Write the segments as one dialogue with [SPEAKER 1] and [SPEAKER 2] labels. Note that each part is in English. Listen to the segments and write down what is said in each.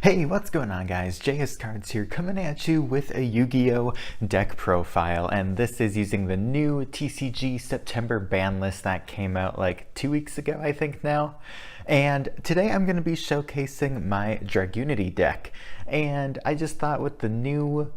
[SPEAKER 1] Hey, what's going on guys? JS Cards here coming at you with a Yu-Gi-Oh! Deck profile, and this is using the new TCG September ban list that came out like 2 weeks ago, I think now. And today I'm going to be showcasing my Dragunity deck, and I just thought with the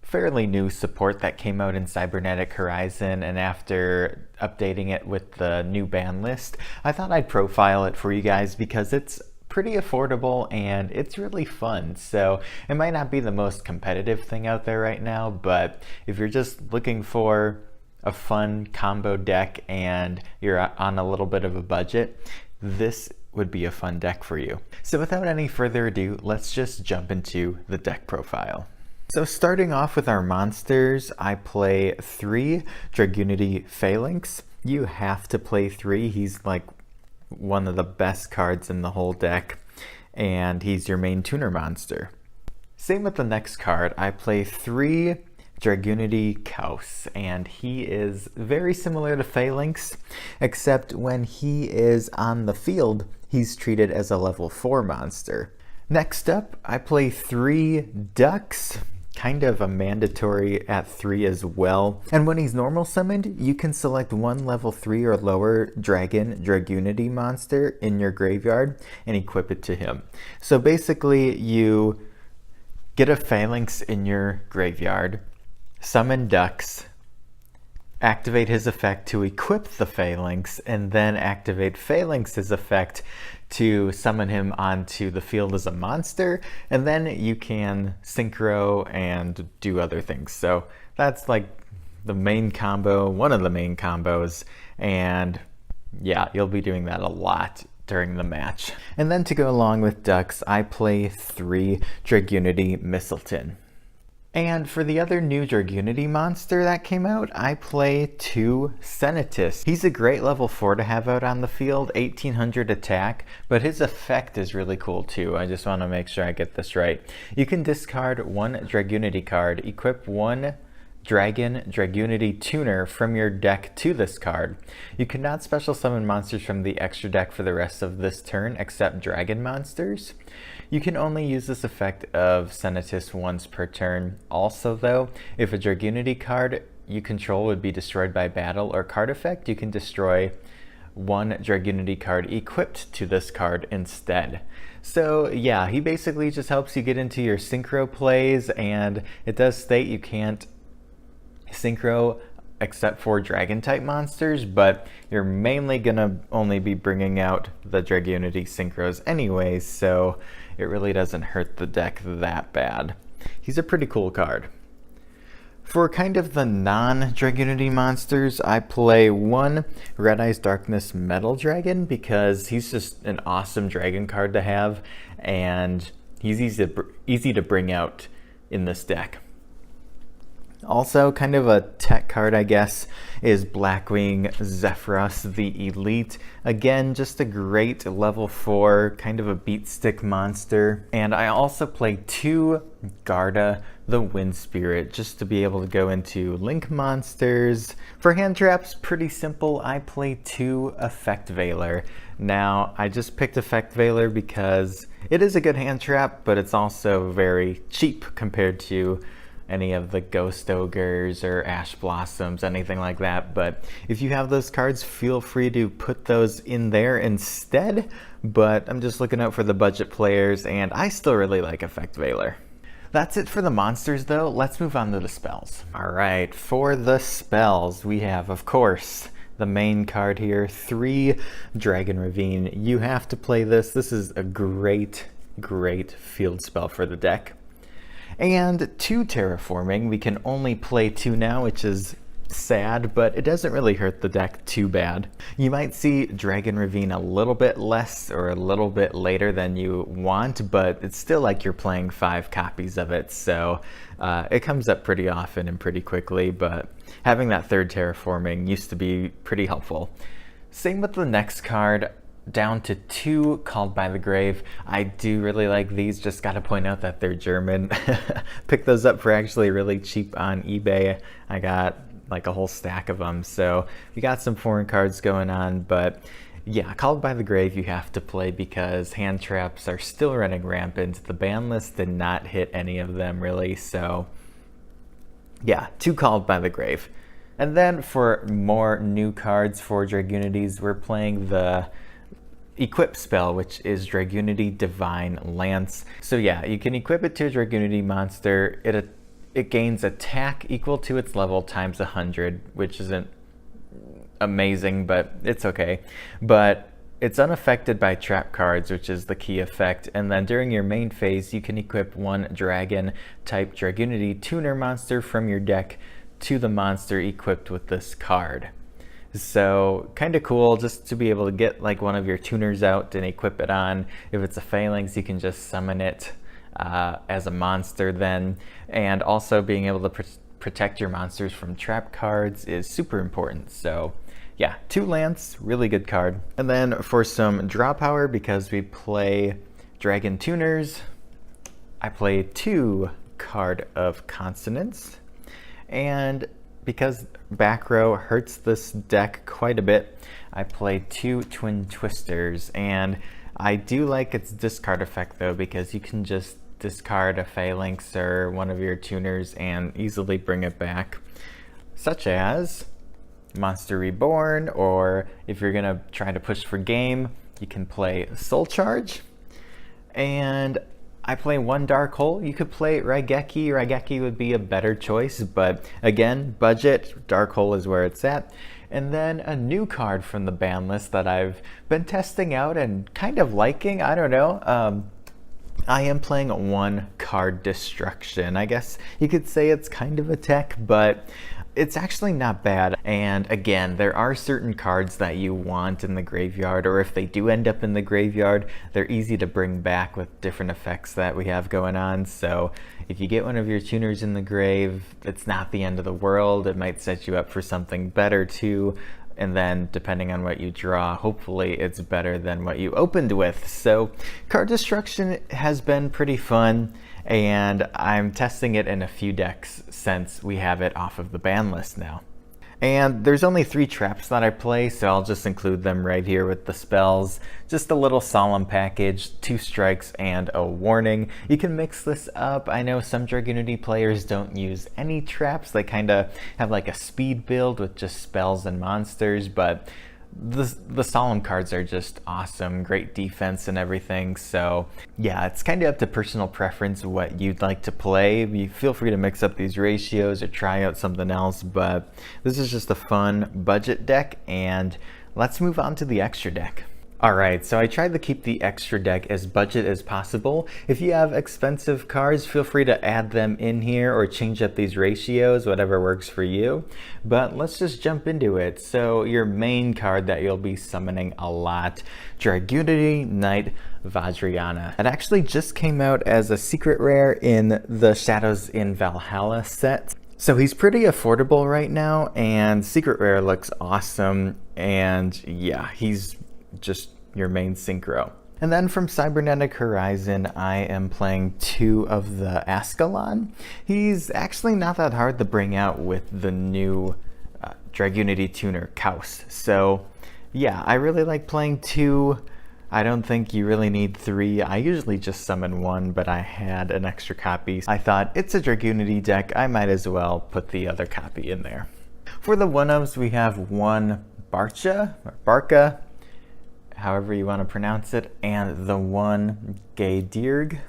[SPEAKER 1] fairly new support that came out in Cybernetic Horizon, and after updating it with the new ban list, I thought I'd profile it for you guys because it's pretty affordable and it's really fun. So it might not be the most competitive thing out there right now, but if you're just looking for a fun combo deck and you're on a little bit of a budget, this would be a fun deck for you. So without any further ado, let's just jump into the deck profile. So starting off with our monsters, I play 3 Dragunity Phalanx. You have to play 3. He's like one of the best cards in the whole deck, and he's your main tuner monster. Same with the next card. I play 3 Dragunity Kaus, and he is very similar to Phalanx, except when he is on the field, he's treated as a level 4 monster. Next up, I play 3 Ducks, kind of a mandatory at 3 as well. And when he's normal summoned, you can select one level 3 or lower Dragunity monster in your graveyard and equip it to him. So basically you get a Phalanx in your graveyard, summon Ducks, activate his effect to equip the Phalanx, and then activate Phalanx's effect to summon him onto the field as a monster, and then you can synchro and do other things. So that's like the main combo, one of the main combos, and yeah, you'll be doing that a lot during the match. And then to go along with Ducks, I play 3 Dragunity Mistleton. And for the other new Dragunity monster that came out, I play 2 Senatus. He's a great level 4 to have out on the field, 1800 attack, but his effect is really cool too. I just want to make sure I get this right. You can discard 1 Dragunity card, equip 1 Dragunity tuner from your deck to this card. You cannot special summon monsters from the extra deck for the rest of this turn except dragon monsters. You can only use this effect of Senatus once per turn. Also though, if a Dragunity card you control would be destroyed by battle or card effect, you can destroy 1 Dragunity card equipped to this card instead. So yeah, he basically just helps you get into your synchro plays, and it does state you can't synchro except for dragon type monsters, but you're mainly gonna only be bringing out the Dragunity synchros anyways, so it really doesn't hurt the deck that bad. He's a pretty cool card. For kind of the non-Dragunity monsters, I play 1 Red Eyes Darkness Metal Dragon because he's just an awesome dragon card to have, and he's easy to bring out in this deck. Also, kind of a tech card, I guess, is Blackwing Zephyros the Elite. Again, just a great level 4, kind of a beat stick monster. And I also play 2 Garda the Wind Spirit, just to be able to go into Link monsters. For hand traps, pretty simple. I play 2 Effect Veiler. Now, I just picked Effect Veiler because it is a good hand trap, but it's also very cheap compared to any of the Ghost Ogres or Ash Blossoms, anything like that. But if you have those cards, feel free to put those in there instead. But I'm just looking out for the budget players, and I still really like Effect Veiler. That's it for the monsters though. Let's move on to the spells. Alright, for the spells, we have, of course, the main card here, 3 Dragon Ravine. You have to play this. This is a great field spell for the deck. And 2 Terraforming. We can only play 2 now, which is sad, but it doesn't really hurt the deck too bad. You might see Dragon Ravine a little bit less or a little bit later than you want, but it's still like you're playing 5 copies of it, so it comes up pretty often and pretty quickly, but having that 3rd Terraforming used to be pretty helpful. Same with the next card. Down to 2 Called by the Grave. I do really like these, just gotta point out that they're German. Picked those up for actually really cheap on eBay. I got like a whole stack of them, so we got some foreign cards going on, but Yeah, Called by the Grave you have to play because hand traps are still running rampant. The ban list did not hit any of them really, so yeah, 2 Called by the Grave. And then for more new cards for Dragunities, we're playing the equip spell, which is Dragunity Divine Lance. So yeah, you can equip it to a Dragunity monster. It gains attack equal to its level times 100, which isn't amazing, but it's okay. But it's unaffected by trap cards, which is the key effect. And then during your main phase, you can equip 1 dragon type Dragunity tuner monster from your deck to the monster equipped with this card. So kind of cool just to be able to get like one of your tuners out and equip it on. If it's a phalanx, you can just summon it as a monster then. And also being able to protect your monsters from trap cards is super important. So yeah, 2 Lance, really good card. And then for some draw power, because we play Dragon Tuners, I play 2 Card of Consonance. And because back row hurts this deck quite a bit, I play 2 Twin Twisters. And I do like its discard effect though, because you can just discard a phalanx or one of your tuners and easily bring it back, such as Monster Reborn, or if you're gonna try to push for game, you can play Soul Charge. And I play 1 Dark Hole. You could play Raigeki. Raigeki would be a better choice, but again, budget, Dark Hole is where it's at. And then a new card from the ban list that I've been testing out and kind of liking, I don't know. I am playing 1 Card Destruction. I guess you could say it's kind of a tech, but it's actually not bad. And again, there are certain cards that you want in the graveyard, or if they do end up in the graveyard, they're easy to bring back with different effects that we have going on. So if you get one of your tuners in the grave, it's not the end of the world. It might set you up for something better too. And then depending on what you draw, hopefully it's better than what you opened with. So Card Destruction has been pretty fun, and I'm testing it in a few decks since we have it off of the ban list now. And there's only 3 traps that I play, so I'll just include them right here with the spells. Just a little solemn package, 2 strikes, and a warning. You can mix this up. I know some Dragunity players don't use any traps. They kind of have like a speed build with just spells and monsters, but the solemn cards are just awesome, great defense and everything. So yeah, it's kind of up to personal preference what you'd like to play. You feel free to mix up these ratios or try out something else, but this is just a fun budget deck. And let's move on to the extra deck. Alright, so I tried to keep the extra deck as budget as possible. If you have expensive cards, feel free to add them in here or change up these ratios, whatever works for you. But let's just jump into it. So your main card that you'll be summoning a lot, Dragunity Knight Vajrayana. It actually just came out as a secret rare in the Shadows in Valhalla set. So he's pretty affordable right now, and secret rare looks awesome. And yeah, he's just your main synchro. And then from Cybernetic Horizon, I am playing 2 of the Ascalon. He's actually not that hard to bring out with the new Dragunity tuner Kaus. So yeah, I really like playing 2. I don't think you really need 3. I usually just summon 1, but I had an extra copy. I thought it's a Dragunity deck, I might as well put the other copy in there. For the 1-ofs, we have 1 Barca, however you want to pronounce it, and the 1 Gaydirg.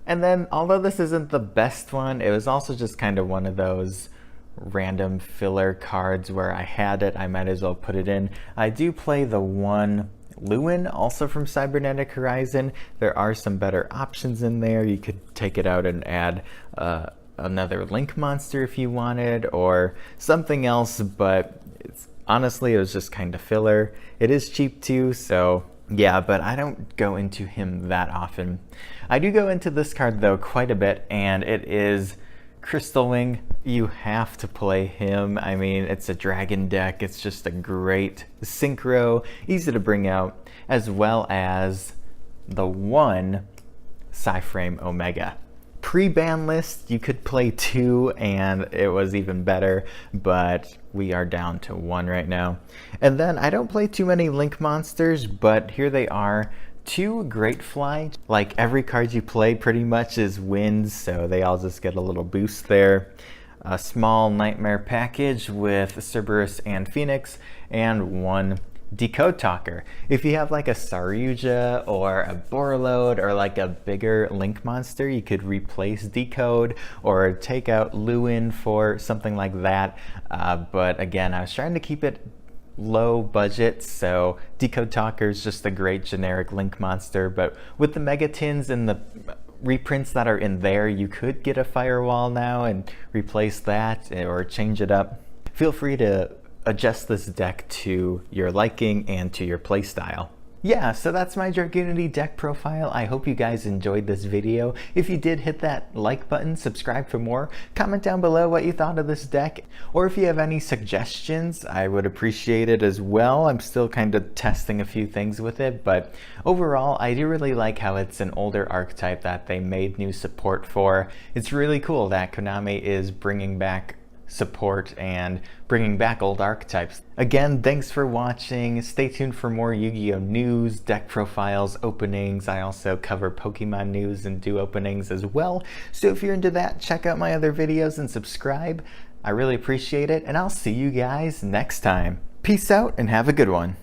[SPEAKER 1] And then, although this isn't the best one, it was also just kind of one of those random filler cards where I had it, I might as well put it in. I do play the 1 Lewin, also from Cybernetic Horizon. There are some better options in there. You could take it out and add another Link monster if you wanted, or something else, but honestly, it was just kind of filler. It is cheap too, so yeah, but I don't go into him that often. I do go into this card though quite a bit, and it is Crystal Wing. You have to play him. I mean, it's a dragon deck. It's just a great synchro, easy to bring out, as well as the 1 Psyframe Omega. Pre-ban list, you could play 2 and it was even better, but we are down to 1 right now. And then I don't play too many Link monsters, but here they are. 2 Great Fly. Like every card you play pretty much is wins, so they all just get a little boost there. A small Nightmare package with Cerberus and Phoenix, and 1 Decode Talker. If you have like a Saryuja or a Borreload or like a bigger Link monster, you could replace Decode or take out Lewin for something like that. But again, I was trying to keep it low budget, so Decode Talker is just a great generic Link monster, but with the Megatins and the reprints that are in there, you could get a Firewall now and replace that or change it up. Feel free to adjust this deck to your liking and to your playstyle. Yeah, so that's my Dragunity deck profile. I hope you guys enjoyed this video. If you did, hit that like button, subscribe for more, comment down below what you thought of this deck, or if you have any suggestions, I would appreciate it as well. I'm still kind of testing a few things with it, but overall, I do really like how it's an older archetype that they made new support for. It's really cool that Konami is bringing back support and bringing back old archetypes. Again, thanks for watching. Stay tuned for more Yu-Gi-Oh! News, deck profiles, openings. I also cover Pokemon news and do openings as well. So if you're into that, check out my other videos and subscribe. I really appreciate it, and I'll see you guys next time. Peace out and have a good one.